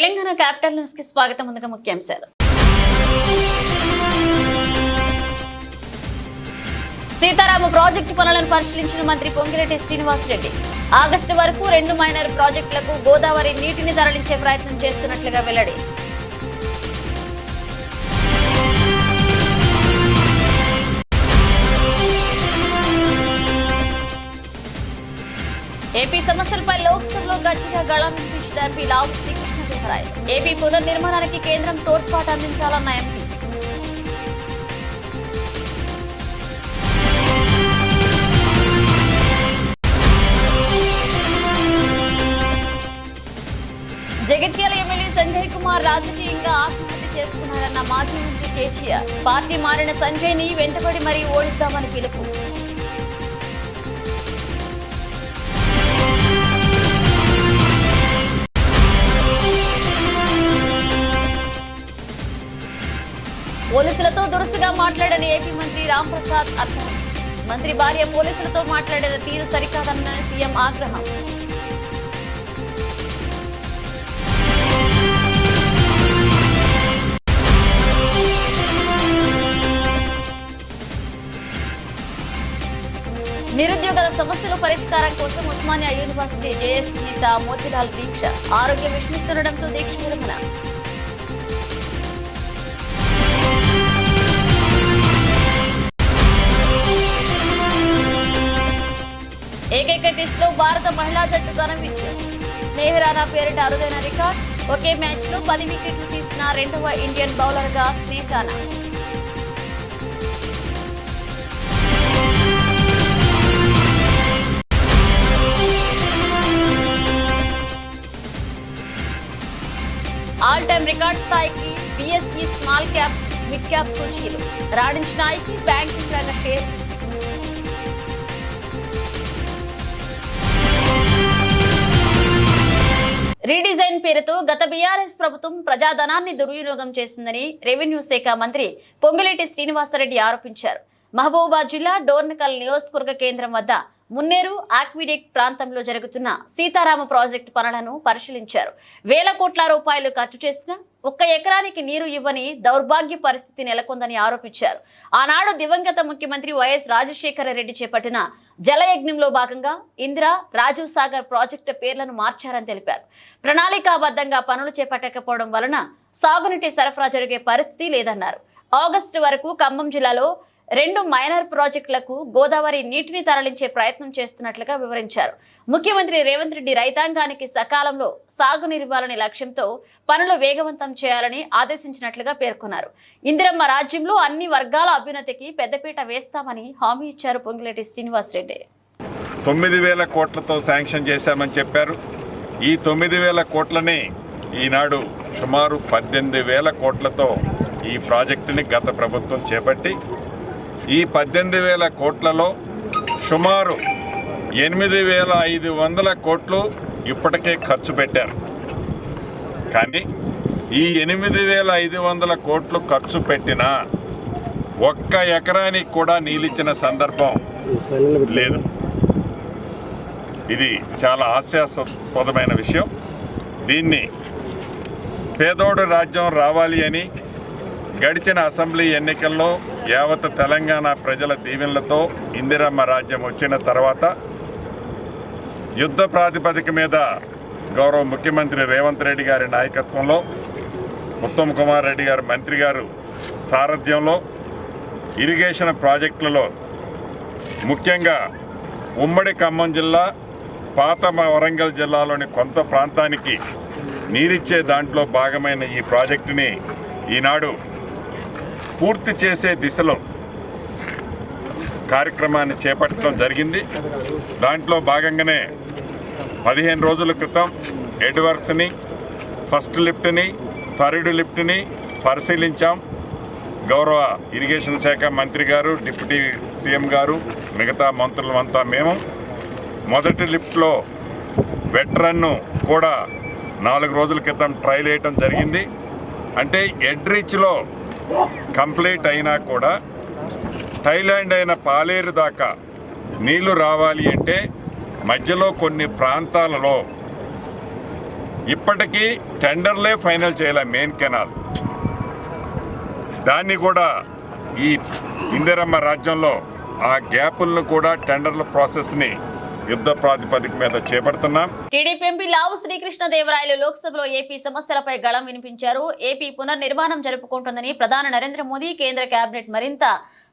Telangana capital news కి స్వాగతం. ముందుగా ముఖ్యాంశాలు. సీతారామ ప్రాజెక్టు పనులను పరిశీలించిన మంత్రి పొంగిరెడ్డి శ్రీనివాసరెడ్డి ఆగస్టు వరకు 2 మైనర్ ప్రాజెక్టులకు గోదావరి నీటిని తరలించే ప్రయత్నం చేస్తున్నట్లుగా వెల్లడి. ఏపీ సమస్యలపై లోక్సభలో గట్టిగా గళం వినిపించిన ఎంపీ లావు శ్రీకృష్ణదేవరాయలు. ఏపీ పునర్నిర్మాణానికి కేంద్రం తోడ్పాటు అందించాలన్న ఎంపీ. జగిత్యాల ఎమ్మెల్యే సంజయ్ కుమార్ రాజకీయంగా ఆత్మహత్య చేసుకున్నారన్న మాజీ మంత్రి కేటీఆర్. పార్టీ మారిన సంజయ్ ని వెంటబడి మరీ ఓడిద్దామని పిలుపు. పోలీసులతో దురుసుగా మాట్లాడని ఏపీ మంత్రి రాంప్రసాద్ అర్థం. మంత్రి భార్య పోలీసులతో మాట్లాడిన తీరు సరికాదన్న సీఎం ఆగ్రహం. నిరుద్యోగుల సమస్యల పరిష్కారం కోసం ఉస్మానియా యూనివర్సిటీ జేఎస్ నేత మోతిలాల్ దీక్ష. ఆరోగ్యం విషమిస్తుండటంతో దీక్ష విరమణ. ఏకైక టెస్ట్ లో భారత మహిళా జట్టు ఘన విజయం. స్నేహరానా పేరిట అరుదైన రికార్డ్. ఒకే మ్యాచ్ లో 10 వికెట్లు తీసిన రెండవ ఇండియన్ బౌలర్ గా స్నేహరానా. ఆల్ టైమ్ రికార్డ్ స్థాయికి BSE small cap mid cap సూచీలు రాణించిన ఐటీ బ్యాంకింగ్ రంగ షేర్. రీడిజైన్ పేరుతో గత బీఆర్ఎస్ ప్రభుత్వం ప్రజాధనాన్ని దుర్వినియోగం చేసిందని రెవెన్యూ శాఖ మంత్రి పొంగిరెడ్డి శ్రీనివాసరెడ్డి ఆరోపించారు. మహబూబాబాద్ జిల్లా డోర్నకల్ నియోజకవర్గ కేంద్రం వద్ద మున్నేరు ఆక్విడెక్ట్ ప్రాంతంలో జరుగుతున్న సీతారామ ప్రాజెక్టు పనులను పరిశీలించారు. వేల కోట్ల రూపాయలు ఖర్చు చేసిన 1 ఎకరానికి నీరు ఇవ్వని దౌర్భాగ్య పరిస్థితి నెలకొందని ఆరోపించారు. ఆనాడు దివంగత ముఖ్యమంత్రి వైఎస్ రాజశేఖర రెడ్డి చేపట్టిన జలయజ్ఞంలో భాగంగా ఇందిరా, రాజీవ్ సాగర్ ప్రాజెక్టు పేర్లను మార్చారని తెలిపారు. ప్రణాళికాబద్ధంగా పనులు చేపట్టకపోవడం వలన సాగునీటి సరఫరా జరిగే పరిస్థితి లేదన్నారు. ఆగస్టు వరకు ఖమ్మం జిల్లాలో 2 మైనర్ ప్రాజెక్టులకు గోదావరి నీటిని తరలించే ప్రయత్నం చేస్తున్నట్లుగా వివరించారు. ముఖ్యమంత్రి రేవంత్ రెడ్డి రైతాంగానికి సకాలంలో సాగునీరివ్వాలనే లక్ష్యంతో పనులు వేగవంతం చేయాలని ఆదేశించినట్లుగా పేర్కొన్నారు. ఇందిరమ్మ రాజ్యంలో అన్ని వర్గాల అభ్యున్నతికి పెద్దపీట వేస్తామని హామీ ఇచ్చారు పొంగిరెడ్డి శ్రీనివాసరెడ్డి. 9,000 కోట్లతో శాంక్షన్ చేశామని చెప్పారు. ఈ 9,000 కోట్లని ఈనాడు సుమారు 18,000 కోట్లతో ఈ ప్రాజెక్టుని గత ప్రభుత్వం చేపట్టి ఈ 18,000 కోట్లలో సుమారు 8,500 కోట్లు ఇప్పటికే ఖర్చు పెట్టారు. కానీ ఈ 8,500 కోట్లు ఖర్చు పెట్టినా 1 ఎకరానికి కూడా నీళ్ళిచ్చిన సందర్భం లేదు. ఇది చాలా హాస్యాస్పదమైన విషయం. దీన్ని పేదోడు రాజ్యం రావాలి అని గడిచిన అసెంబ్లీ ఎన్నికల్లో యావత్ తెలంగాణ ప్రజల దీవెనలతో ఇందిరమ్మ రాజ్యం వచ్చిన తర్వాత యుద్ధ ప్రాతిపదిక మీద గౌరవ ముఖ్యమంత్రి రేవంత్ రెడ్డి గారి నాయకత్వంలో ఉత్తమ్ కుమార్ రెడ్డి గారు మంత్రి గారు సారథ్యంలో ఇరిగేషన్ ప్రాజెక్టులలో ముఖ్యంగా ఉమ్మడి ఖమ్మం జిల్లా, పాత వరంగల్ జిల్లాలోని కొంత ప్రాంతానికి నీరిచ్చే దాంట్లో భాగమైన ఈ ప్రాజెక్టుని ఈనాడు పూర్తి చేసే దిశలో కార్యక్రమాన్ని చేపట్టడం జరిగింది. దాంట్లో భాగంగానే 15 రోజుల క్రితం హెడ్ వర్క్స్ని, ఫస్ట్ లిఫ్ట్ని, థర్డ్ లిఫ్ట్ని పరిశీలించాం. గౌరవ ఇరిగేషన్ శాఖ మంత్రి గారు, డిప్యూటీ సీఎం గారు, మిగతా మంత్రులంతా మేము మొదటి లిఫ్ట్లో వెట్ రన్ను కూడా 4 రోజుల క్రితం ట్రయల్ వేయటం జరిగింది. అంటే ఎడ్రిచ్లో కంప్లీట్ అయినా కూడా థైలాండ్ అయిన పాలేరు దాకా నీళ్లు రావాలి అంటే మధ్యలో కొన్ని ప్రాంతాలలో ఇప్పటికీ టెండర్లే ఫైనల్ చేయాలి మెయిన్ కెనాల్. దాన్ని కూడా ఈ ఇందిరమ్మ రాజ్యంలో ఆ గ్యాపులను కూడా టెండర్ల ప్రాసెస్ని యుద్ధ ప్రాతిపదిక మీద చేపడుతున్నాం. టీడీపీ ఎంపీ లావు శ్రీకృష్ణదేవరాయలు లోక్సభలో ఏపీ సమస్యలపై గళం వినిపించారు. ఏపీ పునర్నిర్మాణం జరుపుకుంటుందని ప్రధాని నరేంద్ర మోదీ కేంద్ర కేబినెట్ మరింత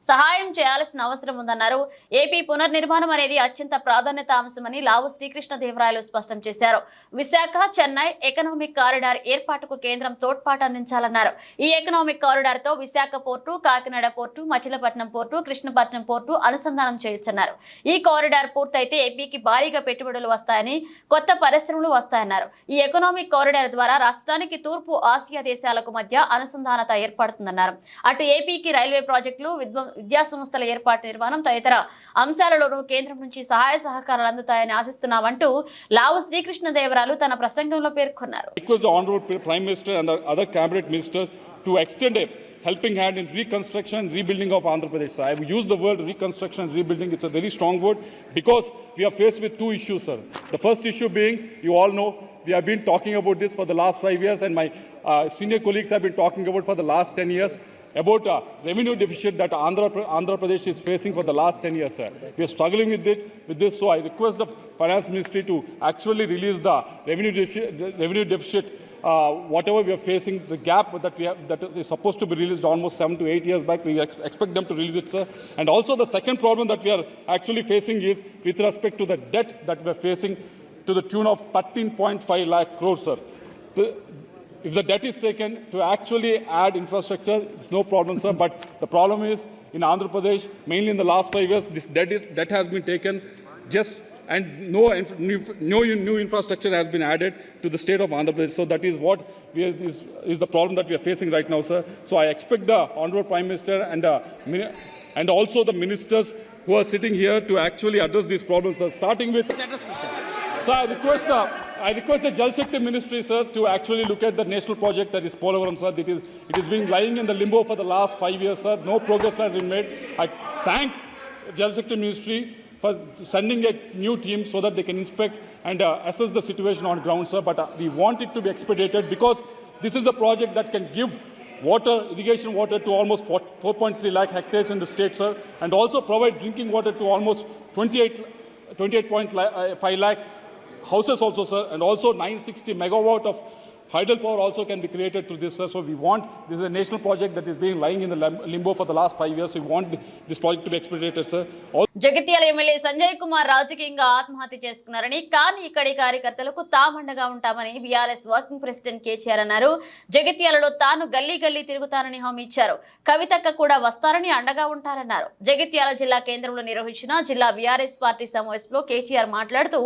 సహాయం చేయాల్సిన అవసరం ఉందన్నారు. ఏపీ పునర్నిర్మాణం అనేది అత్యంత ప్రాధాన్యత అంశమని లావు శ్రీకృష్ణదేవరాయలు స్పష్టం చేశారు. విశాఖ చెన్నై ఎకనామిక్ కారిడార్ ఏర్పాటుకు కేంద్రం తోడ్పాటు అందించాలన్నారు. ఈ ఎకనామిక్ కారిడార్ తో Visakha port, Kakinada port, Machilipatnam port, Krishnapatnam port అనుసంధానం చేయొచ్చన్నారు. ఈ కారిడార్ పూర్తయితే ఏపీకి భారీగా పెట్టుబడులు వస్తాయని, కొత్త పరిశ్రమలు వస్తాయన్నారు. ఈ ఎకనామిక్ కారిడార్ ద్వారా రాష్ట్రానికి తూర్పు ఆసియా దేశాలకు మధ్య అనుసంధానత ఏర్పడుతుందన్నారు. అటు ఏపీకి రైల్వే ప్రాజెక్టులు, విద్యా సంస్థల ఏర్పాటు, నిర్మాణం తదితర అంశాలలోనూ కేంద్రం నుంచి సహాయ సహకారాలు అందుతాయని ఆశిస్తున్నామంటూ లావు శ్రీకృష్ణదేవరాయలు తన ప్రసంగంలో పేర్కొన్నారు. Request the Honorable Prime Minister and the other cabinet ministers to extend a helping hand in reconstruction and rebuilding of Andhra Pradesh. I have used the word reconstruction and rebuilding. It's a very strong word because we are faced with two issues, sir. The first issue being, you all know, we have been talking about this for the last 5 years, and my senior colleagues have been talking about for the last 10 years. About revenue deficit that Andhra Pradesh is facing for the last 10 years, sir. We are struggling with this, so I request the Finance Ministry to actually release the revenue deficit, whatever we are facing, the gap that we have, that is supposed to be released almost 7 to 8 years back. We expect them to release it, sir. And also the second problem that we are actually facing is with respect to the debt that we are facing to the tune of 13.5 lakh crores, sir. If the debt is taken to actually add infrastructure, it's no problem, sir. But the problem is in Andhra Pradesh, mainly in the last 5 years, this debt has been taken and no new infrastructure has been added to the state of Andhra Pradesh. So that is what is the problem that we are facing right now, sir. So I expect the Honorable Prime Minister and also the ministers who are sitting here to actually address these problems, sir. Starting with, so I request the Jal Shakti Ministry, sir, to actually look at the national project that is Polavaram, sir. It is being lying in the limbo for the last 5 years, sir. No progress has been made. I thank Jal Shakti Ministry for sending a new team so that they can inspect and assess the situation on ground, sir. But we want it to be expedited because this is a project that can give irrigation water to almost 4.3 lakh hectares in the state, sir, and also provide drinking water to almost 28.5 lakh houses also, sir, and also 960 megawatt of hydel power also can be created through this, sir. So we want, this is a national project that is being lying in the limbo for the last 5 years. So we want this project to be expedited, sir. Jagtial MLA Sanjay Kumar రాజకీయంగా ఆత్మహత్య చేసుకున్నారని, కానీ ఇక్కడి కార్యకర్తలకు తామండగా ఉంటామని BRS working president KCR అన్నారు. జగిత్యాలలో తాను గల్లీ గల్లీ తిరుగుతానని హామీ ఇచ్చారు. కవితక్క కూడా వస్తారని అండగా ఉంటారన్నారు. జగిత్యాల జిల్లా కేంద్రంలో నిర్వహించిన జిల్లా బీఆర్ఎస్ పార్టీ సమావేశంలో కేటీఆర్ మాట్లాడుతూ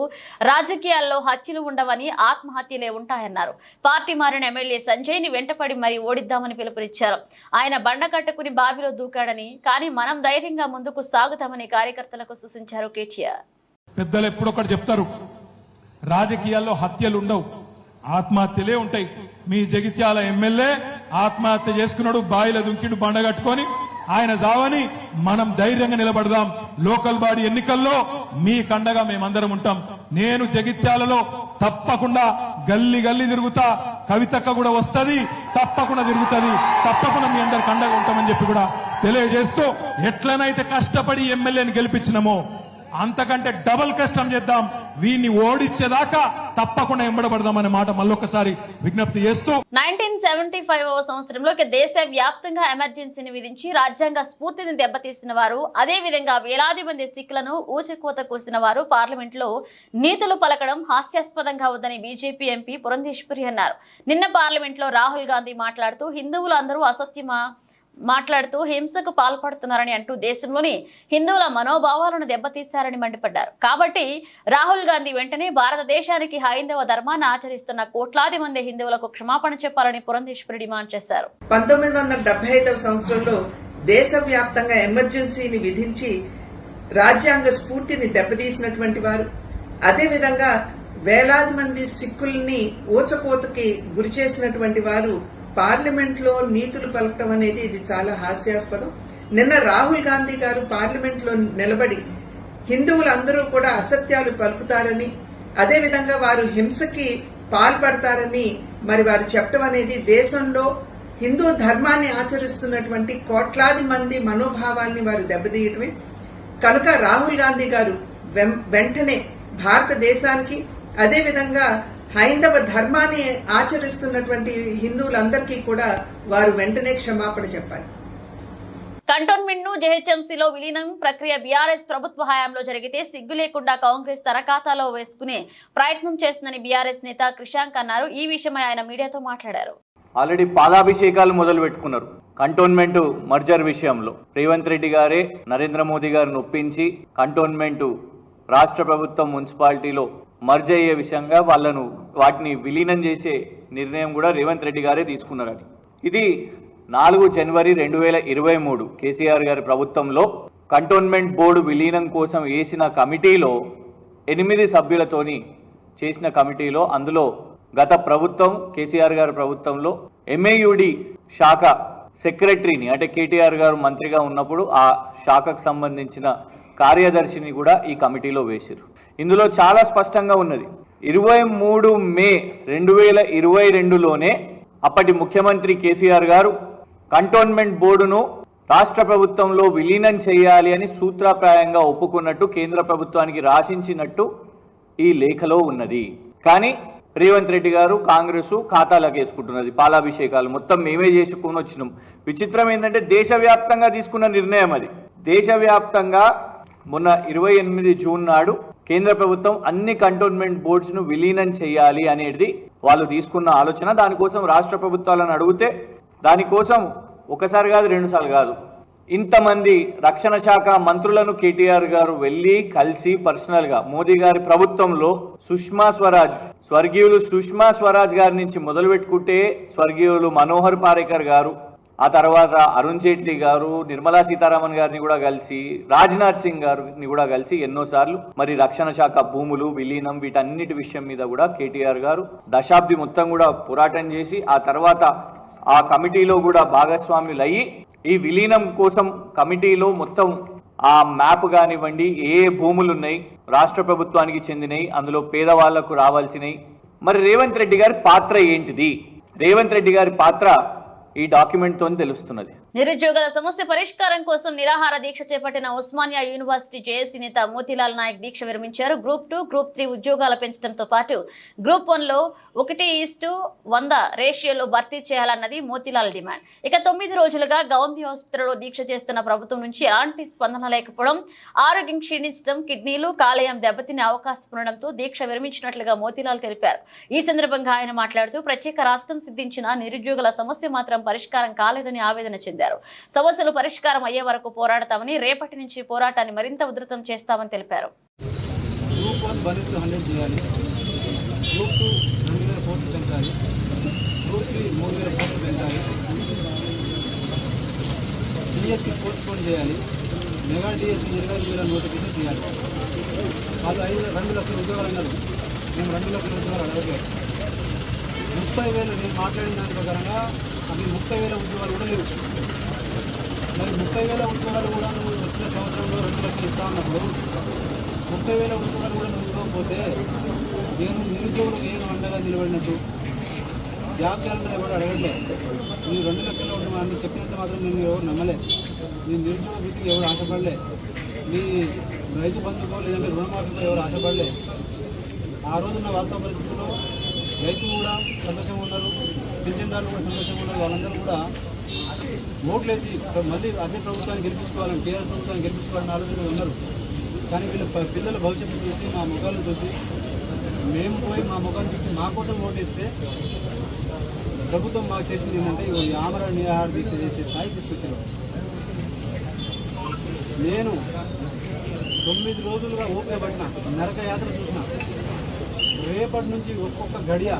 రాజకీయాల్లో హత్యలు ఉండవని, ఆత్మహత్యలే ఉంటాయన్నారు. పార్టీ మారిన ఎమ్మెల్యే సంజయ్ ని వెంటపడి మరీ ఓడిద్దామని పిలుపునిచ్చారు. ఆయన బండ కట్టుకుని బావిలో దూకాడని, కానీ మనం ధైర్యంగా ముందుకు సాగుతామని కార్యకర్తలకు సూచించారు కేటీఆర్. పెద్దలు ఎప్పుడొకటి చెప్తారు, రాజకీయాల్లో హత్యలు ఉండవు, ఆత్మహత్యలే ఉంటాయి. మీ జగిత్యాల ఎమ్మెల్యే ఆత్మహత్య చేసుకున్నాడు, బావిలో దుంకిండు బండ కట్టుకొని. ఆయన జావని మనం ధైర్యంగా నిలబడదాం. లోకల్ బాడీ ఎన్నికల్లో మీ కండగా మేమందరం ఉంటాం. నేను జగిత్యాలలో తప్పకుండా గల్లీ గల్లీ తిరుగుతా, కవితక్క కూడా వస్తది, తప్పకుండా తిరుగుతుంది, తప్పకుండా మీ అందరికి అండగా ఉంటామని చెప్పి కూడా తెలియజేస్తూ, ఎట్లనైతే కష్టపడి ఎమ్మెల్యేని గెలిపించినామో అంతకంటే డబుల్ కష్టం చేద్దాం, వీడిని ఓడించేదాకా తప్పకుండా ఎంబడబడదామనే మాట మళ్ళొకసారి విజ్ఞప్తి చేస్తూ 1975వ సంవత్సరంలో దేశ వ్యాప్తంగా ఎమర్జెన్సీని విధించి రాజ్యాంగ స్ఫూర్తిని దెబ్బతీసిన వారు, అదే విధంగా వేలాది మంది సిక్కులను ఊచకోత కోసిన వారు పార్లమెంట్ లో నీతులు పలకడం హాస్యాస్పదంగా ఉందని బీజేపీ ఎంపీ పురంధేశ్వరి అన్నారు. నిన్న పార్లమెంట్ లో రాహుల్ గాంధీ మాట్లాడుతూ హిందువులు అందరూ మాట్లాడుతూ హింసకు పాల్పడుతున్నారని అంటూ దేశంలోని హిందువుల మనోభావాలను దెబ్బతీశారని మండిపడ్డారు. కాబట్టి రాహుల్ గాంధీ వెంటనే భారతదేశానికి హైందవ ధర్మాన్ని ఆచరిస్తున్న కోట్లాది మంది హిందువులకు క్షమాపణ చెప్పాలని పురంధేశ్వరి డిమాండ్ చేశారు. 1975వ సంవత్సరంలో దేశవ్యాప్తంగా ఎమర్జెన్సీని విధించి రాజ్యాంగ స్ఫూర్తిని దెబ్బతీసినటువంటి వారు, అదేవిధంగా వేలాది మంది సిక్కుల్ని ఊచకోతకి గురి చేసినటువంటి వారు పార్లమెంట్ లో నీతులు పలకటం అనేది ఇది చాలా హాస్యాస్పదం. నిన్న రాహుల్ గాంధీ గారు పార్లమెంట్ లో నిలబడి హిందువులందరూ కూడా అసత్యాలు పలుకుతారని, అదేవిధంగా వారు హింసకి పాల్పడతారని మరి వారు చెప్పడం అనేది దేశంలో హిందూ ధర్మాన్ని ఆచరిస్తున్నటువంటి కోట్లాది మంది మనోభావాల్ని వారు దెబ్బతీయటమే. కనుక రాహుల్ గాంధీ గారు వెంటనే భారతదేశానికి, అదేవిధంగా హైందవ ధర్మాన్ని ఆచరిస్తున్నటువంటి హిందువులందరికీ కూడా వారు వెంటనే క్షమాపణ చెప్పాలి. కంటోన్మెంట్ ను జెహెచ్ఎంసీలో విలీనం ప్రక్రియ బీఆర్ఎస్ ప్రభుత్వ హయాంలో జరిగితే సిగ్గు లేకుండా కాంగ్రెస్ తన ఖాతాలో వేసుకునే ప్రయత్నం చేస్తుందని బీఆర్ఎస్ నేత క్రిషాంక్ అన్నారు. ఈ విషయమై ఆయన మీడియాతో మాట్లాడారు. ఆల్రెడీ పాలాభిషేకాలు మొదలు పెట్టుకున్నారు. కంటోన్మెంట్ మర్జర్ విషయంలో రేవంత్ రెడ్డి గారే నరేంద్ర మోదీ గారిని ఒప్పించి కంటోన్మెంట్ రాష్ట్ర ప్రభుత్వం మున్సిపాలిటీలో మర్జ్ అయ్యే విషయంగా వాటిని విలీనం చేసే నిర్ణయం కూడా రేవంత్ రెడ్డి గారే తీసుకున్నారని. ఇది 4 జనవరి 2023 కేసీఆర్ గారి ప్రభుత్వంలో కంటోన్మెంట్ బోర్డు విలీనం కోసం వేసిన కమిటీలో 8 సభ్యులతోని చేసిన కమిటీలో, అందులో గత ప్రభుత్వం కేసీఆర్ గారి ప్రభుత్వంలో MAUD శాఖ సెక్రటరీని, అంటే కేటీఆర్ గారు మంత్రిగా ఉన్నప్పుడు ఆ శాఖకు సంబంధించిన కార్యదర్శిని కూడా ఈ కమిటీలో వేశారు. ఇందులో చాలా స్పష్టంగా ఉన్నది. 23 మే 2022లోనే అప్పటి ముఖ్యమంత్రి కేసీఆర్ గారు కంటోన్మెంట్ బోర్డును రాష్ట్ర ప్రభుత్వంలో విలీనం చేయాలి అని సూత్రప్రాయంగా ఒప్పుకున్నట్టు కేంద్ర ప్రభుత్వానికి రాసించినట్టు ఈ లేఖలో ఉన్నది. కానీ రేవంత్ రెడ్డి గారు కాంగ్రెస్ ఖాతాలకు వేసుకుంటున్నది. పాలాభిషేకాలు మొత్తం మేమే చేసుకుని వచ్చినాం. విచిత్రం ఏంటంటే దేశవ్యాప్తంగా తీసుకున్న నిర్ణయం అది. దేశవ్యాప్తంగా మొన్న 28 జూన్ నాడు కేంద్ర ప్రభుత్వం అన్ని కంటోన్మెంట్ బోర్డ్స్ ను విలీనం చేయాలి అనేది వాళ్ళు తీసుకున్న ఆలోచన. దానికోసం రాష్ట్ర ప్రభుత్వాలను అడిగితే దానికోసం ఒకసారి కాదు, 2 సార్లు కాదు, ఇంతమంది రక్షణ శాఖ మంత్రులను కేటీఆర్ గారు వెళ్ళి కలిసి పర్సనల్ గా మోదీ గారి ప్రభుత్వంలో సుష్మా స్వరాజ్, స్వర్గీయులు సుష్మా స్వరాజ్ గారి నుంచి మొదలు పెట్టుకుంటే స్వర్గీయులు మనోహర్ పారేకర్ గారు, ఆ తర్వాత అరుణ్ జైట్లీ గారు, నిర్మలా సీతారామన్ గారిని కూడా కలిసి, రాజ్నాథ్ సింగ్ గారిని కూడా కలిసి ఎన్నోసార్లు మరి రక్షణ శాఖ భూములు విలీనం వీటన్నిటి విషయం మీద కూడా కేటీఆర్ గారు దశాబ్ది మొత్తం కూడా పోరాటం చేసి ఆ తర్వాత ఆ కమిటీలో కూడా భాగస్వాములు అయ్యి ఈ విలీనం కోసం కమిటీలో మొత్తం ఆ మ్యాప్ కానివ్వండి, ఏ భూములు ఉన్నాయి రాష్ట్ర ప్రభుత్వానికి చెందినవి, అందులో పేదవాళ్లకు రావాల్సినవి, మరి రేవంత్ రెడ్డి గారి పాత్ర ఏంటిది, రేవంత్ రెడ్డి గారి పాత్ర ఈ డాక్యుమెంట్ తో తెలుస్తున్నది. నిరుద్యోగుల సమస్య పరిష్కారం కోసం నిరాహార దీక్ష చేపట్టిన ఉస్మానియా యూనివర్సిటీ జేఏసీ నేత మోతీలాల్ నాయక్ దీక్ష విరమించారు. గ్రూప్ 2, గ్రూప్ 3 ఉద్యోగాల పెంచడంతో పాటు గ్రూప్ 1లో 1:100 రేషియోలో భర్తీ చేయాలన్నది మోతీలాల్ డిమాండ్. ఇక 9 రోజులుగా గౌందీ ఆసుపత్రిలో దీక్ష చేస్తున్న ప్రభుత్వం నుంచి ఎలాంటి స్పందన లేకపోవడం, ఆరోగ్యం క్షీణించడం, కిడ్నీలు కాలేయం దెబ్బతినే అవకాశం ఉండడంతో దీక్ష విరమించినట్లుగా మోతీలాల్ తెలిపారు. ఈ సందర్భంగా ఆయన మాట్లాడుతూ ప్రత్యేక రాష్ట్రం సిద్ధించిన నిరుద్యోగుల సమస్య మాత్రం పరిష్కారం కాలేదని ఆవేదన చెందారు. సమస్యలు పరిష్కారం అయ్యే వరకు పోరాడతామని, రేపటి నుంచి పోరాటాన్ని మరింత ఉధృతం చేస్తామని తెలిపారు. గ్రూప్ 1 1:100 చేయాలి, గ్రూప్ 2 2000 పోస్టులు పెంచాలి, గ్రూప్ 3 3000 పోస్టులు పెంచాలి, డిఎస్సి పోస్ట్ పోన్ చేయాలి, మెగా డిఎస్సి 25,000 నోటిఫికేషన్ చేయాలి. వాళ్ళు 2 లక్షల ఉద్యోగాలు అన్నారు, మేము 2 లక్షల ఉద్యోగాలు అడగలేదు. 30,000 నేను మాట్లాడిన దాని ప్రకారంగా అవి 30,000 ఉద్యోగాలు కూడా లేవు. మరి 30,000 ఉద్యోగాలు కూడా నువ్వు వచ్చిన సంవత్సరంలో 2 లక్షలు ఇస్తా ఉన్నప్పుడు 30,000 ఉద్యోగాలు కూడా నువ్వు ఇవ్వకపోతే నేను నిరుద్యోగులు నేను అండగా నిలబడినట్టు, జాబ్ క్యాలెండర్ ఎవరు అడగట్లే. నేను 2 లక్షల్లో ఉంటున్నాను చెప్పినంత మాత్రం నేను ఎవరు నమ్మలే. నీ నిరుద్యోగ వృత్తికి ఎవరు ఆశపడలే, నీ రైతు బంధుకో లేదంటే రుణమాఫీకో ఎవరు ఆశపడలే. ఆ రోజున్న వాస్తవ పరిస్థితుల్లో రైతులు కూడా సంతోషంగా ఉన్నారు, పెన్షన్దారులు కూడా సంతోషంగా ఉన్నారు. వాళ్ళందరూ కూడా ఓట్లేసి మళ్ళీ అదే ప్రభుత్వాన్ని గెలిపించుకోవాలని, టీఆర్ఎస్ ప్రభుత్వాన్ని గెలిపించుకోవాలని ఆలోచనలో ఉన్నారు. కానీ వీళ్ళ పిల్లల భవిష్యత్తు చూసి, మా ముఖాలను చూసి, మేము పోయి మా ముఖాన్ని చూసి మా కోసం ఓటేస్తే ప్రభుత్వం మాకు చేసింది ఏంటంటే ఈ ఆమరణ నిరాహార దీక్ష చేసే స్థాయికి తీసుకొచ్చారు. నేను 9 రోజులుగా ఓపిక పట్టిన, నరక యాత్ర చూసిన. రేపటి నుంచి ఒక్కొక్క గడియ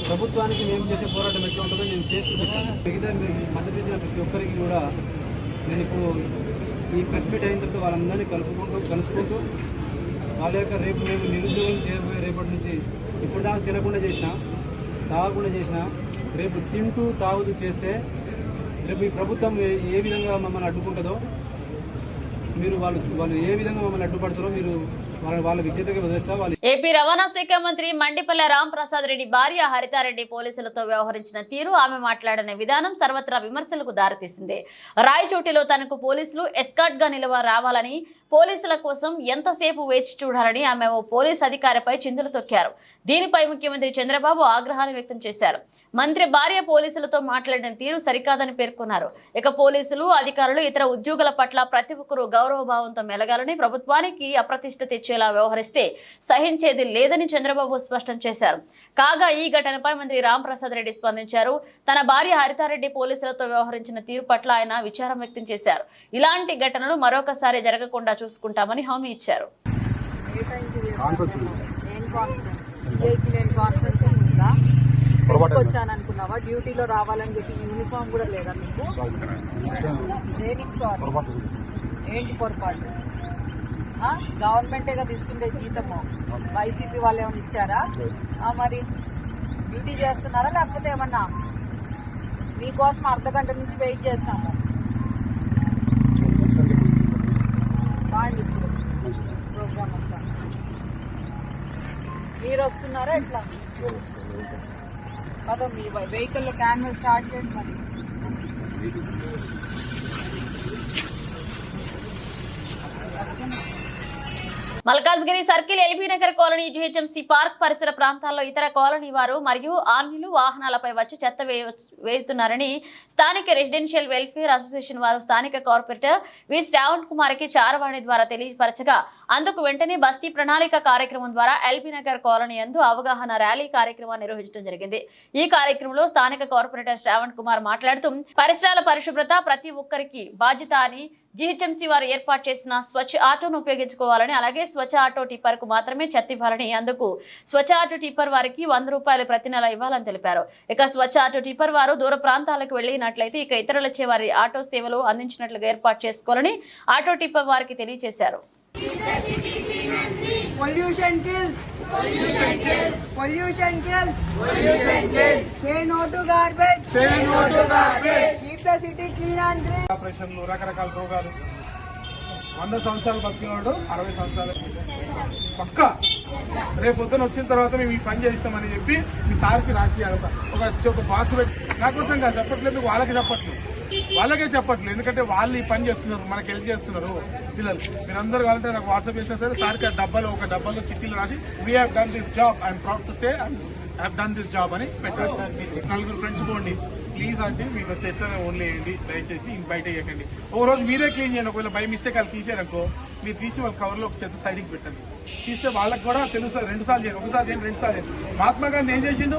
ప్రభుత్వానికి మేము చేసే పోరాటం ఎట్లా ఉంటుందో నేను చేసి చూపిస్తాను. మిగతా మద్దతు ఇచ్చిన ప్రతి ఒక్కరికి కూడా నేను ఇప్పుడు ఈ ప్రెస్ మీట్ అయిన తర్వాత వాళ్ళందరినీ కలుసుకుంటూ వాళ్ళ యొక్క రేపు మేము నిరుద్యోగం చేయబోయే రేపటి నుంచి ఇప్పుడు దాకా తినకుండా చేసిన, తాగకుండా చేసిన, రేపు తింటూ తాగుతూ చేస్తే రేపు ఈ ప్రభుత్వం ఏ విధంగా మమ్మల్ని అడ్డుకుంటుందో, మీరు వాళ్ళు ఏ విధంగా మమ్మల్ని అడ్డుపడతారో మీరు వాళ్ళ విజ్ఞతకి వదిలేస్తా. వాళ్ళు ఏపీ రవాణా శాఖ మంత్రి మండిపల్లె రాంప్రసాద్ రెడ్డి భార్య హరితారెడ్డి పోలీసులతో వ్యవహరించిన తీరు, ఆమె మాట్లాడిన విధానం సర్వత్రా విమర్శలకు దారితీసింది. రాయచోటిలో తనకు పోలీసులు ఎస్కార్ట్ గా రావాలని, పోలీసుల కోసం ఎంతసేపు వేచి చూడాలని ఆమె ఓ పోలీస్ అధికారిపై చిందులు తొక్కారు. దీనిపై ముఖ్యమంత్రి చంద్రబాబు ఆగ్రహాన్ని వ్యక్తం చేశారు. మంత్రి భార్య పోలీసులతో మాట్లాడిన తీరు సరికాదని పేర్కొన్నారు. ఇక పోలీసులు, అధికారులు, ఇతర ఉద్యోగుల పట్ల ప్రతి ఒక్కరూ గౌరవభావంతో మెలగాలని, ప్రభుత్వానికి అప్రతిష్ట తెచ్చేలా వ్యవహరిస్తే సహించేది లేదని చంద్రబాబు స్పష్టం చేశారు. కాగా ఈ ఘటనపై మంత్రి రాంప్రసాద్ రెడ్డి స్పందించారు. తన భార్య హరితారెడ్డి పోలీసులతో వ్యవహరించిన తీరు పట్ల ఆయన విచారం వ్యక్తం చేశారు. ఇలాంటి ఘటనలు మరొకసారి జరగకుండా చూసుకుంటామని హామీ ఇచ్చారు. వచ్చాననుకున్నావా? డ్యూటీలో రావాలని చెప్పి యూనిఫామ్ కూడా లేదా మీకు? దేనికి సారీ? ఏంటి పొరపాటు? గవర్నమెంటే కదా ఇస్తుండే జీతము, వైసీపీ వాళ్ళు ఏమైనా ఇచ్చారా? మరి డ్యూటీ చేస్తున్నారా లేకపోతే ఏమన్నా? మీకోసం అర్ధగంట నుంచి వెయిట్ చేస్తున్నాము. బాగుంది ఇప్పుడు ప్రోగ్రామ్ అంతా. మీరు వస్తున్నారా ఎట్లా? కదా మీ వెహికల్లో క్యాన్వాస్ స్టార్ట్ చేయండి. మరి Malkajgiri circle, LB Nagar colony, GHMC park పరిసర ప్రాంతాల్లో ఇతర కాలనీ వారు మరియు ఆర్మీలు వాహనాలపై వచ్చి చెత్త వేయుతున్నారని స్థానిక రెసిడెన్షియల్ వెల్ఫేర్ అసోసియేషన్ వారు స్థానిక కార్పొరేటర్ వి శ్రావణ్ కుమార్ కి చారవాణి ద్వారా తెలియపరచగా, అందుకు వెంటనే బస్తీ ప్రణాళిక కార్యక్రమం ద్వారా ఎల్బీ నగర్ కాలనీ యందు అవగాహన ర్యాలీ కార్యక్రమాన్ని నిర్వహించడం జరిగింది. ఈ కార్యక్రమంలో స్థానిక కార్పొరేటర్ శ్రావణ్ కుమార్ మాట్లాడుతూ, పరిసరాల పరిశుభ్రత ప్రతి ఒక్కరికి బాధ్యత అని, జీహెచ్ఎంసీ వారు ఏర్పాటు చేసిన స్వచ్ఛ ఆటోను ఉపయోగించుకోవాలని, అలాగే స్వచ్ఛ ఆటో టిప్పర్ కు మాత్రమే చెత్త ఇవ్వాలని, అందుకు స్వచ్ఛ ఆటో టిప్పర్ వారికి 100 రూపాయలు ప్రతి నెల ఇవ్వాలని తెలిపారు. ఇక స్వచ్ఛ ఆటో టిప్పర్ వారు దూర ప్రాంతాలకు వెళ్లినట్లయితే ఇక ఇతరులచే వారి ఆటో సేవలు అందించినట్లుగా ఏర్పాటు చేసుకోవాలని ఆటో టిప్పర్ వారికి తెలియజేశారు. Pollution kills. Pollution kills. Pollution kills. Pollution kills. Say no to garbage. Say no to garbage. Keep the city clean and green. ఆపరేషన్లు, రకరకాల రోగాలు. 100 సంవత్సరాలు బతికినోడు 60 సంవత్సరాలు పక్క రేపు పొద్దున వచ్చిన తర్వాత మేము ఈ పని చేస్తామని చెప్పి మీ సార్కి రాసి అడతా. ఒక బాక్స్ పెట్టి నాకోసం కాదు చెప్పట్లేదు, వాళ్ళకే చెప్పట్లేదు. ఎందుకంటే వాళ్ళు ఈ పని చేస్తున్నారు, మనకి హెల్ప్ చేస్తున్నారు పిల్లలు. మీరందరూ కావాలంటే నాకు వాట్సాప్ చేసినా సరే సార్కి ఒక డబ్బాలో చిట్టీలు రాసి we have done this job, I'm proud to say I have done this job అని పెట్టారు. 4 ఫ్రెండ్స్ పోండి ప్లీజ్ అంటే మీకు చెత్త ఓన్లీ వేయండి, దయచేసి బయట వేయకండి. ఒక రోజు మీరే క్లీన్ చేయండి. ఒకవేళ బై మిస్టేక్ వాళ్ళు తీసారనుకో, మీరు తీసి వాళ్ళ కవర్లో ఒక చెత్త సైడ్కి పెట్టండి. తీస్తే వాళ్ళకి కూడా తెలుస్తుంది. 2 సార్లు చేయండి, ఒకసారి చేయండి, 2 సార్లు చేయండి. మహాత్మా గాంధీ ఏం చేసిండు?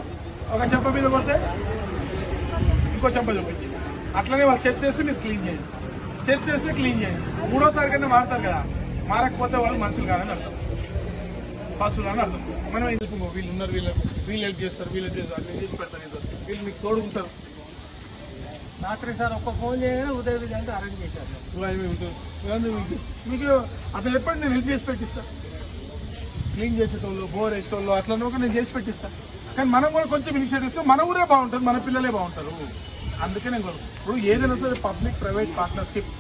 ఒక చెంప మీద కొడితే ఇంకో చెంప చూపించి, అట్లనే వాళ్ళు చెత్త వేస్తే మీరు క్లీన్ చేయండి, చెత్త వేస్తే క్లీన్ చేయండి. 3వ కన్నా మారుతారు కదా, మారకపోతే వాళ్ళు మనుషులు కాదని అర్థం, పశువులు అని అర్థం. మనం ఏం చెప్పుకో, వీళ్ళు ఉన్నారు, వీళ్ళు హెల్ప్ చేస్తారు, వీళ్ళు అన్ని చేసి పెడతారు, వీళ్ళు మీకు తోడుకుంటారు. రాత్రి సార్ ఒక్క ఫోన్ చేయగానే ఉదయం విధంగా అరేంజ్ చేశారు. మీకు అట్లా చెప్పండి, నేను హెల్ప్ చేసి పెట్టిస్తాను. క్లీన్ చేసేటోళ్ళు, బోర్ వేసేటోళ్ళు అట్లా నేను చేసి పెట్టిస్తాను. కానీ మనం కూడా కొంచెం ఇనిషియేటివ్స్, మన ఊరే బాగుంటుంది, మన పిల్లలే బాగుంటారు. అందుకే నేను ఇప్పుడు ఏదైనా సరే పబ్లిక్ ప్రైవేట్ పార్ట్నర్షిప్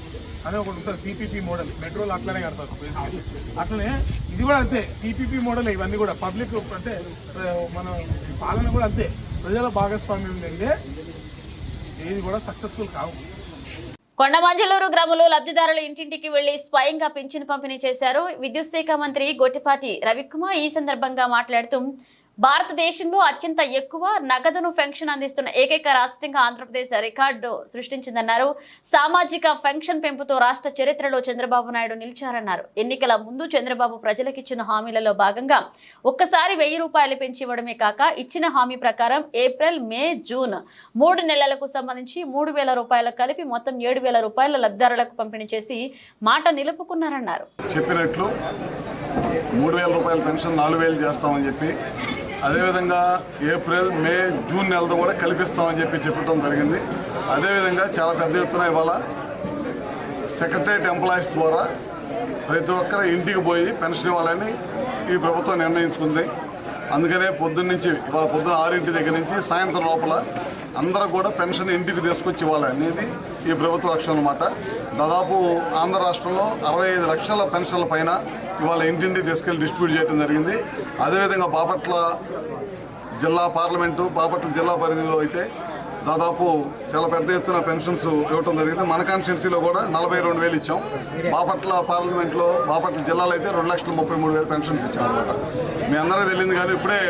అనే ఒకటి ఉంటుంది. పీపీపీ మోడల్ మెట్రోలు అట్లనే కడతారు బేసికలీ. అట్లనే ఇది కూడా అంతే, పీపీపీ మోడల్. ఇవన్నీ కూడా పబ్లిక్ అంటే మన పాలన కూడా అంతే, ప్రజల భాగస్వామ్యం లేదే ఏది కూడా సక్సెస్ఫుల్ కావు. కొండమంజలూరు గ్రామంలో లబ్ధిదారులు ఇంటింటికి వెళ్లి స్వయంగా పింఛను పంపిణీ చేశారు. విద్యుత్ శాఖ మంత్రి గొట్టిపాటి రవికుమార్ ఈ సందర్భంగా మాట్లాడుతూ, భారతదేశంలో అత్యంత ఎక్కువ నగదును పెన్షన్ అందిస్తున్న ఏకైక రాష్ట్రంగా ఆంధ్రప్రదేశ్ రికార్డు సృష్టించిందన్నారు. సామాజిక పెన్షన్ పెంపుతో రాష్ట్ర చరిత్రలో చంద్రబాబు నాయుడు నిలిచారన్నారు. ఎన్నికల ముందు చంద్రబాబు ప్రజలకిచ్చిన హామీలలో భాగంగా ఒక్కసారి 1000 రూపాయలు పెంచి ఇవ్వడమే కాక, ఇచ్చిన హామీ ప్రకారం ఏప్రిల్, మే, జూన్ 3 నెలలకు సంబంధించి 3000 రూపాయలు కలిపి మొత్తం 7000 రూపాయల లబ్ధిదారులకు పంపిణీ చేసి మాట నిలుపుకున్నారన్నారు. చెప్పినట్లు 3000 రూపాయల పెన్షన్ 4000 చేస్తామని చెప్పి, అదేవిధంగా ఏప్రిల్, మే, జూన్ నెలతో కూడా కల్పిస్తామని చెప్పడం జరిగింది. అదేవిధంగా చాలా పెద్ద ఎత్తున ఇవాళ సెక్రటరియట్ ఎంప్లాయీస్ ద్వారా ప్రతి ఒక్కరు ఇంటికి పోయి పెన్షన్ ఇవ్వాలని ఈ ప్రభుత్వం నిర్ణయించుకుంది. అందుకనే ఇవాళ పొద్దున్న 6 దగ్గర నుంచి సాయంత్రం లోపల అందరూ కూడా పెన్షన్ ఇంటికి తీసుకొచ్చి ఇవ్వాలనేది ఈ ప్రభుత్వ లక్ష్యం అన్నమాట. దాదాపు ఆంధ్ర రాష్ట్రంలో 65 లక్షల పెన్షన్ల పైన ఇవాళ ఇంటింటి తీసుకెళ్లి డిస్ట్రిబ్యూట్ చేయడం జరిగింది. అదేవిధంగా బాపట్ల జిల్లా పార్లమెంటు, బాపట్ల జిల్లా పరిధిలో అయితే దాదాపు చాలా పెద్ద ఎత్తున పెన్షన్స్ ఇవ్వటం జరిగింది. మన కాన్స్టిట్యున్సీలో కూడా 42,000 ఇచ్చాం. బాపట్ల పార్లమెంట్లో, బాపట్ల జిల్లాలో అయితే 2,33,000 పెన్షన్స్ ఇచ్చాం అనమాట. మీ అందరికీ తెలియదు కానీ ఇప్పుడే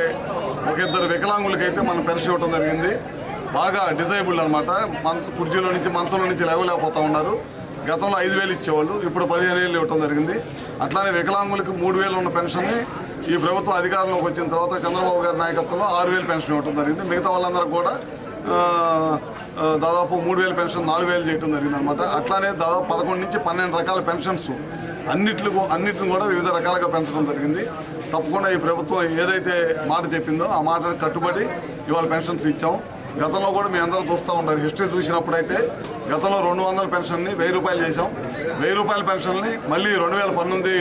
ఒక ఇద్దరు వికలాంగులకైతే మనం పెన్షన్ ఇవ్వటం జరిగింది. బాగా డిజైబుల్ అనమాట, కుర్చీలో నుంచి మంచంలో నుంచి లేవలేకపోతూ ఉన్నారు. గతంలో 5,000 ఇచ్చేవాళ్ళు, ఇప్పుడు 15,000 ఇవ్వటం జరిగింది. అట్లానే వికలాంగులకు 3,000 ఉన్న పెన్షన్ని ఈ ప్రభుత్వం అధికారంలోకి వచ్చిన తర్వాత చంద్రబాబు గారి నాయకత్వంలో 6,000 పెన్షన్ ఇవ్వటం జరిగింది. మిగతా వాళ్ళందరూ కూడా దాదాపు 3,000 పెన్షన్ 4,000 చేయడం జరిగింది అనమాట. అట్లానే దాదాపు 11 నుంచి 12 రకాల పెన్షన్స్ అన్నిటిని కూడా వివిధ రకాలుగా పెంచడం జరిగింది. తప్పకుండా ఈ ప్రభుత్వం ఏదైతే మాట చెప్పిందో ఆ మాటను కట్టుబడి ఇవాళ పెన్షన్స్ ఇచ్చాం. గతంలో కూడా మీ అందరూ చూస్తూ ఉంటారు, హిస్టరీ చూసినప్పుడైతే గతంలో 200 పెన్షన్ని 1,000 రూపాయలు చేశాం. 1,000 రూపాయల పెన్షన్ని మళ్ళీ 2019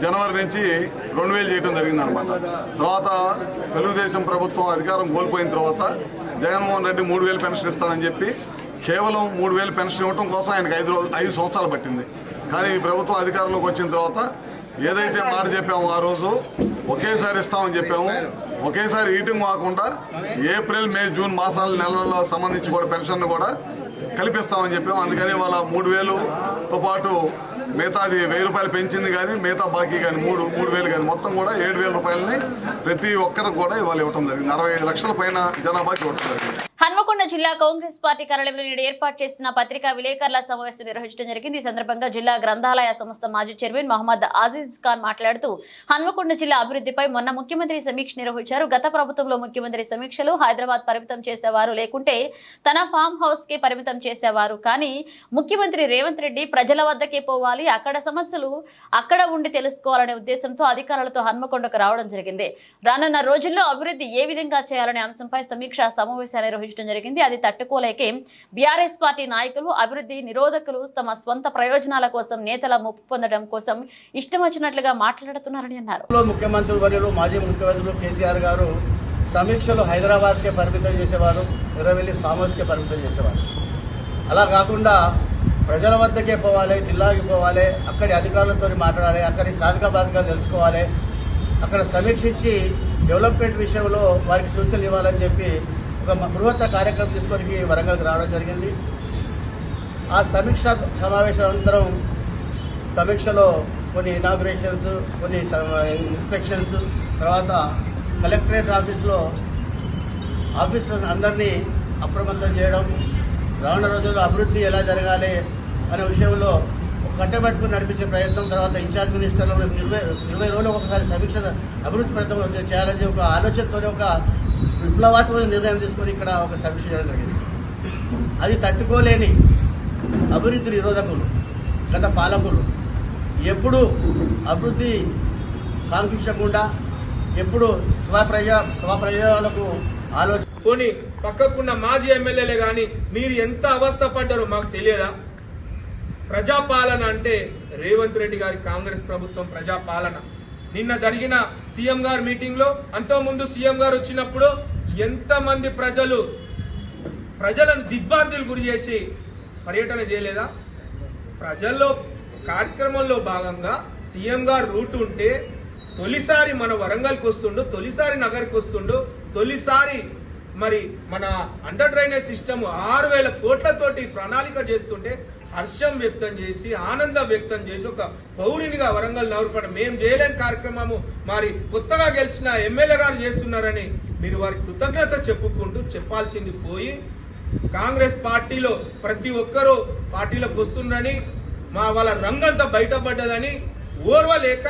జనవరి నుంచి 2,000 చేయడం జరిగింది అనమాట. తర్వాత తెలుగుదేశం ప్రభుత్వం అధికారం కోల్పోయిన తర్వాత జగన్మోహన్ రెడ్డి 3,000 పెన్షన్ ఇస్తానని చెప్పి కేవలం 3,000 పెన్షన్ ఇవ్వడం కోసం ఆయనకు 5 సంవత్సరాలు పట్టింది. కానీ ఈ ప్రభుత్వం అధికారంలోకి వచ్చిన తర్వాత ఏదైతే మాట చెప్పామో ఆ రోజు ఒకేసారి ఇస్తామని చెప్పాము. ఒకేసారి ఈటింగ్ కాకుండా ఏప్రిల్, మే, జూన్ నెలల్లో సంబంధించి కూడా పెన్షన్ కూడా కల్పిస్తామని చెప్పాము. అందుకని వాళ్ళ 3,000తో పాటు మిగతాది 1,000 రూపాయలు పెంచింది కానీ మిగతా బాకీ కానీ 3,000 కానీ మొత్తం కూడా 7,000 రూపాయలని ప్రతి ఒక్కరికి కూడా ఇవాళ ఇవ్వడం జరిగింది. 65 లక్షల పైన జనాభాకి ఇవ్వడం జరిగింది. హన్మకొండ జిల్లా కాంగ్రెస్ పార్టీ కార్యాలయంలో నేడు ఏర్పాటు చేసిన పత్రికా విలేకరుల సమావేశం నిర్వహించడం జరిగింది. ఈ సందర్భంగా జిల్లా గ్రంథాలయ సంస్థ మాజీ చైర్మన్ మహమ్మద్ ఆజీజ్ ఖాన్ మాట్లాడుతూ హన్మకొండ జిల్లా అభివృద్ధిపై మొన్న ముఖ్యమంత్రి సమీక్ష నిర్వహించారు. గత ప్రభుత్వంలో ముఖ్యమంత్రి సమీక్షలు హైదరాబాద్ పరిమితం చేసేవారు, లేకుంటే తన ఫామ్ హౌస్ కి పరిమితం చేసేవారు. కానీ ముఖ్యమంత్రి రేవంత్ రెడ్డి ప్రజల వద్దకే పోవాలి, అక్కడ సమస్యలు అక్కడ ఉండి తెలుసుకోవాలనే ఉద్దేశంతో అధికారులతో హన్మకొండకు రావడం జరిగింది. రానున్న రోజుల్లో అభివృద్ధి ఏ విధంగా చేయాలనే అంశంపై సమీక్షా సమావేశాన్ని నిర్వహించడం జరిగింది. అది తట్టుకోలేకే బీఆర్ఎస్ పార్టీ నాయకులు, అభివృద్ధి నిరోధకులు తమ స్వంత ప్రయోజనాల కోసం నేతల ముప్పు పొందడం కోసం ఇష్టం వచ్చినట్లుగా మాట్లాడుతున్నారని అన్నారు. ముఖ్యమంత్రి వర్యులు, మాజీ ముఖ్యమంత్రులు కేసీఆర్ గారు సమీక్షలు హైదరాబాద్కే పరిమితం చేసేవారు, ఎర్రవెల్లి ఫామ్ హౌస్కే పరిమితం చేసేవారు. అలా కాకుండా ప్రజల వద్దకే పోవాలి, జిల్లాకి పోవాలి, అక్కడి అధికారులతో మాట్లాడాలి, అక్కడి సాధక బాధకాలు తెలుసుకోవాలి, అక్కడ సమీక్షించి డెవలప్మెంట్ విషయంలో వారికి సూచనలు ఇవ్వాలని చెప్పి ఒక బృహత్త కార్యక్రమం తీసుకొని వరంగల్కి రావడం జరిగింది. ఆ సమీక్ష సమావేశం అనంతరం సమీక్షలో కొన్ని ఇనాగ్రేషన్స్, కొన్ని ఇన్స్పెక్షన్స్, తర్వాత కలెక్టరేట్ ఆఫీస్లో ఆఫీసర్స్ అందరినీ అప్రమత్తం చేయడం, రానున్న రోజుల్లో అభివృద్ధి ఎలా జరగాలి అనే విషయంలో కట్టబెట్టుకుని నడిపించే ప్రయత్నం, తర్వాత ఇన్ఛార్జ్ మినిస్టర్లు 20 రోజులు ఒకసారి సమీక్ష అభివృద్ధి ప్రయత్నం చేయాలని ఒక ఆలోచనతో ఒక విప్లవాత్మక నిర్ణయం తీసుకొని ఇక్కడ ఒక సమీక్ష చేయడం జరిగింది. అది తట్టుకోలేని అభివృద్ధి నిరోధకులు గత పాలకులు ఎప్పుడు అభివృద్ధి కాంక్షించకుండా ఎప్పుడు స్వప్రయోజనాలకు ఆలోచన పోనీ పక్కకున్న మాజీ ఎమ్మెల్యేలే కానీ మీరు ఎంత అవస్థ పడ్డారో మాకు తెలియదా? ప్రజాపాలన అంటే రేవంత్ రెడ్డి గారి కాంగ్రెస్ ప్రభుత్వం ప్రజాపాలన. నిన్న జరిగిన సీఎం గారి మీటింగ్ లో, అంతకుముందు సీఎం గారు వచ్చినప్పుడు ఎంతమంది ప్రజలను దిగ్భ్రాంతులు గురి చేసి పర్యటన చేయలేదా? ప్రజల్లో కార్యక్రమంలో భాగంగా సీఎం గారు రూట్ ఉంటే తొలిసారి మన వరంగల్కి వస్తుండు, తొలిసారి నగర్కి వస్తుండు, తొలిసారి మరి మన అండర్ డ్రైనేజ్ సిస్టమ్ 6,000 కోట్లతోటి ప్రణాళిక చేస్తుంటే హర్షం వ్యక్తం చేసి, ఆనందం వ్యక్తం చేసి, ఒక పౌరునిగా వరంగల్ నవరపడ మేము చేయలేని కార్యక్రమము మరి కొత్తగా గెలిచిన ఎమ్మెల్యే గారు చేస్తున్నారని మీరు వారి కృతజ్ఞత చెప్పుకుంటూ చెప్పాల్సింది పోయి, కాంగ్రెస్ పార్టీలో ప్రతి ఒక్కరూ పార్టీలోకి వస్తున్నారని, వాళ్ళ రంగంతా బయటపడ్డదని ఓర్వలేక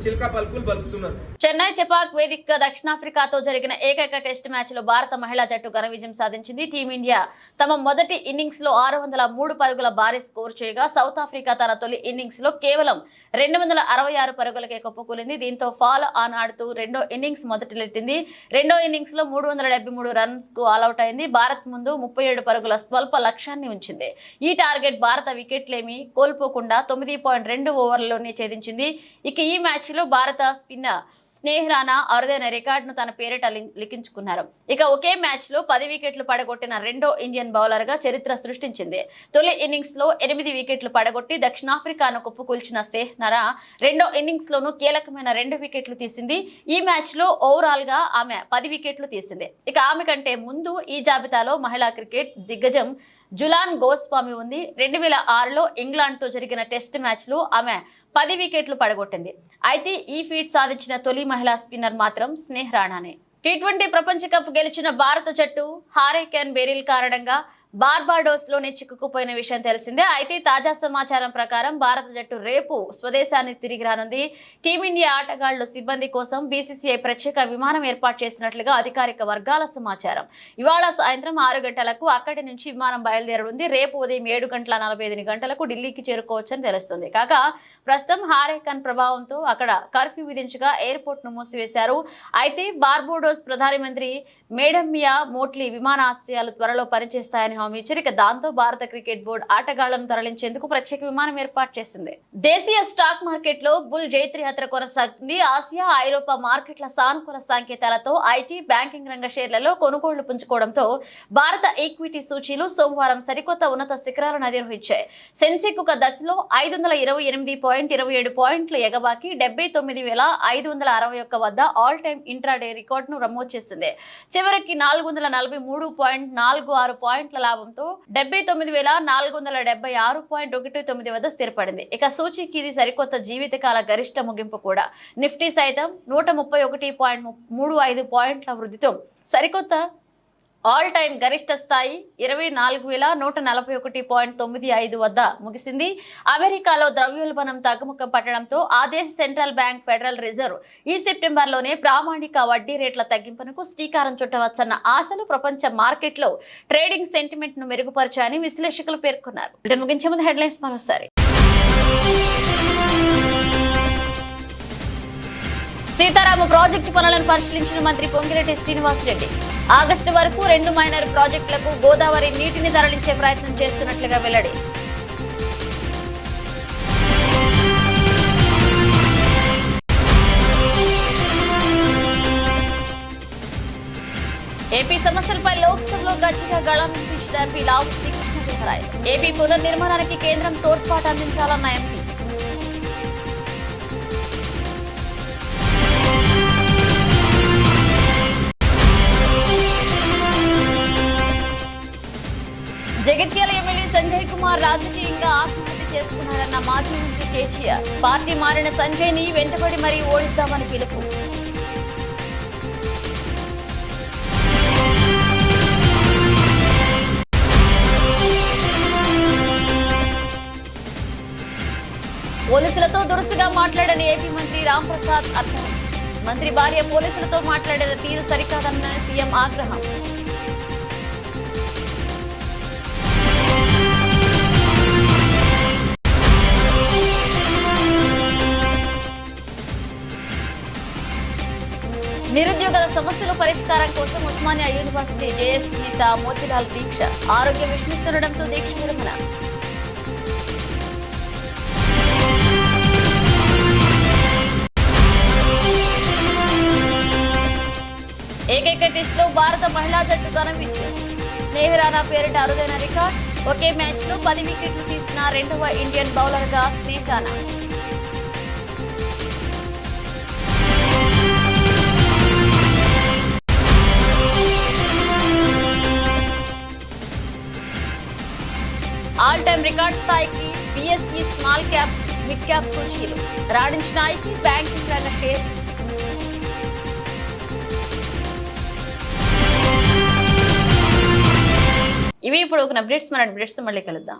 చిలక పలుకులు పలుకుతున్నారు. చెన్నై చెపాక్ వేదికగా దక్షిణాఫ్రికాతో జరిగిన ఏకైక టెస్ట్ మ్యాచ్ లో భారత మహిళా జట్టు ఘన విజయం సాధించింది. టీమిండియా తమ మొదటి ఇన్నింగ్స్ లో 603 పరుగుల భారీ స్కోర్ చేయగా సౌత్ ఆఫ్రికా తన తొలి ఇన్నింగ్స్ లో కేవలం 266 పరుగులకే కుప్పకూలింది. దీంతో ఫాల్ ఆన్ ఆడుతూ రెండో ఇన్నింగ్స్ మొదటిలెట్టింది. రెండో ఇన్నింగ్స్ లో 373 రన్స్ కు ఆల్అౌట్ అయింది. భారత్ ముందు 37 పరుగుల స్వల్ప లక్ష్యాన్ని ఉంచింది. ఈ టార్గెట్ భారత వికెట్లేమీ కోల్పోకుండా 9.2 ఓవర్లలోనే ఛేదించింది. ఇక ఈ మ్యాచ్ లో భారత స్పిన్నర్ స్నేహ్ రాణా అరుదైన రికార్డును తన పేరిట లిఖించుకున్నారు. ఇక ఒకే మ్యాచ్ లో 10 వికెట్లు పడగొట్టిన రెండో ఇండియన్ బౌలర్ గా చరిత్ర సృష్టించింది. తొలి ఇన్నింగ్స్ లో 8 వికెట్లు పడగొట్టి దక్షిణాఫ్రికాను కుప్పకూల్చిన స్నేహ్ రాణా రెండో ఇన్నింగ్స్ లోనూ కీలకమైన 2 వికెట్లు తీసింది. ఈ మ్యాచ్ లో ఓవరాల్ గా ఆమె 10 వికెట్లు తీసింది. ఇక ఆమె కంటే ముందు ఈ జాబితాలో మహిళా క్రికెట్ దిగ్గజం జులాన్ గోస్వామి ఉంది. 2006లో ఇంగ్లాండ్ తో జరిగిన టెస్ట్ మ్యాచ్ లో ఆమె 10 వికెట్లు పడగొట్టింది. అయితే ఈ ఫీట్ సాధించిన తొలి మహిళా స్పిన్నర్ మాత్రం స్నేహ్ రాణానే. టీ20 ప్రపంచ కప్ గెలిచిన భారత జట్టు హారికేన్ బెరిల్ కారణంగా బార్బాడోస్ లోనే చిక్కుకుపోయిన విషయం తెలిసిందే. అయితే తాజా సమాచారం ప్రకారం భారత జట్టు రేపు స్వదేశానికి తిరిగి రానుంది. టీమిండియా ఆటగాళ్లు సిబ్బంది కోసం బీసీసీఐ ప్రత్యేక విమానం ఏర్పాటు చేసినట్లుగా అధికారిక వర్గాల సమాచారం. ఇవాళ సాయంత్రం 6 గంటలకు అక్కడి నుంచి విమానం బయలుదేరనుంది. రేపు ఉదయం 7:45 ఢిల్లీకి చేరుకోవచ్చని తెలుస్తుంది. కాగా ప్రస్తుతం హారికేన్ ప్రభావంతో అక్కడ కర్ఫ్యూ విధించగా ఎయిర్పోర్ట్ ను మూసివేశారు. అయితే బార్బోడోస్ ప్రధానమంత్రి మేడమియా మోట్లీ విమానాశ్రయాలు త్వరలో పనిచేస్తాయని హామీ ఇచ్చారు. ఇక దాంతో భారత క్రికెట్ బోర్డు ఆటగాళ్లను తరలించేందుకు ప్రత్యేక విమానం ఏర్పాటు చేసింది. దేశీయ స్టాక్ మార్కెట్ లో బుల్ జైత్రయాత్ర కొనసాగుతుంది. ఆసియా, ఐరోపా మార్కెట్ల సానుకూల సంకేతాలతో ఐటీ, బ్యాంకింగ్ రంగ షేర్లలో కొనుగోళ్లు పుంజుకోవడంతో భారత ఈక్విటీ సూచీలు సోమవారం సరికొత్త ఉన్నత శిఖరాలను అధిరోహించాయి. సెన్సెక్స్ ఒక దశలో 528.27 పాయింట్లు ఎగబాకి 79,561 వద్ద ఆల్ టైమ్ ఇంట్రాడే రికార్డును నమోదు చేసింది. చివరికి 443.46 పాయింట్ల లాభంతో 79,476.19 వద్ద స్థిరపడింది. ఇక సూచీకి ఇది సరికొత్త జీవితకాల గరిష్ట ముగింపు కూడా. నిఫ్టీ సైతం 131.35 పాయింట్ల వృద్ధితో సరికొత్త ఆల్ టైమ్ గరిష్ట స్థాయి 24,141.95 వద్ద ముగిసింది. అమెరికాలో ద్రవ్యోల్బణం తగ్గుముఖం పట్టడంతో ఆ దేశ సెంట్రల్ బ్యాంక్ ఫెడరల్ రిజర్వ్ ఈ సెప్టెంబర్లోనే ప్రామాణిక వడ్డీ రేట్ల తగ్గింపునకు శ్రీకారం చుట్టవచ్చన్న ఆశలు ప్రపంచ మార్కెట్లో ట్రేడింగ్ సెంటిమెంట్ ను మెరుగుపరిచాయని విశ్లేషకులు పేర్కొన్నారు. ముగించే ముందు హెడ్లైన్స్ మరోసారి. సీతారామ ప్రాజెక్టు పనులను పరిశీలించిన మంత్రి పొంగిరెడ్డి శ్రీనివాసరెడ్డి. ఆగస్టు వరకు 2 మైనర్ ప్రాజెక్టులకు గోదావరి నీటిని తరలించే ప్రయత్నం చేస్తున్నట్లుగా వెల్లడి. ఏపీ సమస్యలపై లోక్సభలో గట్టిగా గళం వినిపించిన ఎంపీ లావు శ్రీకృష్ణదేవరాయలు. ఏపీ పునర్నిర్మాణానికి కేంద్రం తోడ్పాటు అందించాలన్న ఎంపీ. జగిత్యాల ఎమ్మెల్యే సంజయ్ కుమార్ రాజకీయంగా ఆత్మహత్య చేసుకున్నారన్న మాజీ మంత్రి కేటీఆర్. పార్టీ మారిన సంజయ్ ని వెంటబడి మరీ ఓడిద్దామని పిలుపు. పోలీసులతో దురుసుగా మాట్లాడని ఏపీ మంత్రి రాంప్రసాద్ అర్థం. మంత్రి భార్య పోలీసులతో మాట్లాడిన తీరు సరికాదన్న సీఎం ఆగ్రహం. నిరుద్యోగుల సమస్యల పరిష్కారం కోసం ఉస్మానియా యూనివర్సిటీ జేఎస్ నేత మోతిలాల్ దీక్ష. ఆరోగ్యం విషమిస్తుండటంతో దీక్ష విరమణ. ఏకైక టెస్టులో భారత మహిళా జట్టు ఘన విజయం. స్నేహ్ రాణా పేరిట అరుదైన రికార్డ్. ఒకే మ్యాచ్ లో 10 వికెట్లు తీసిన రెండవ ఇండియన్ బౌలర్ గా Sneh Rana. All time record స్థాయికి BSE small cap, mid cap సూచీలు రాణించిన ఐటీ, బ్యాంకింగ్ రంగ షేర్. ఇవి ఇప్పుడు ఒక అప్డేట్స్, మన అప్డేట్స్ మళ్ళీ కలుద్దాం.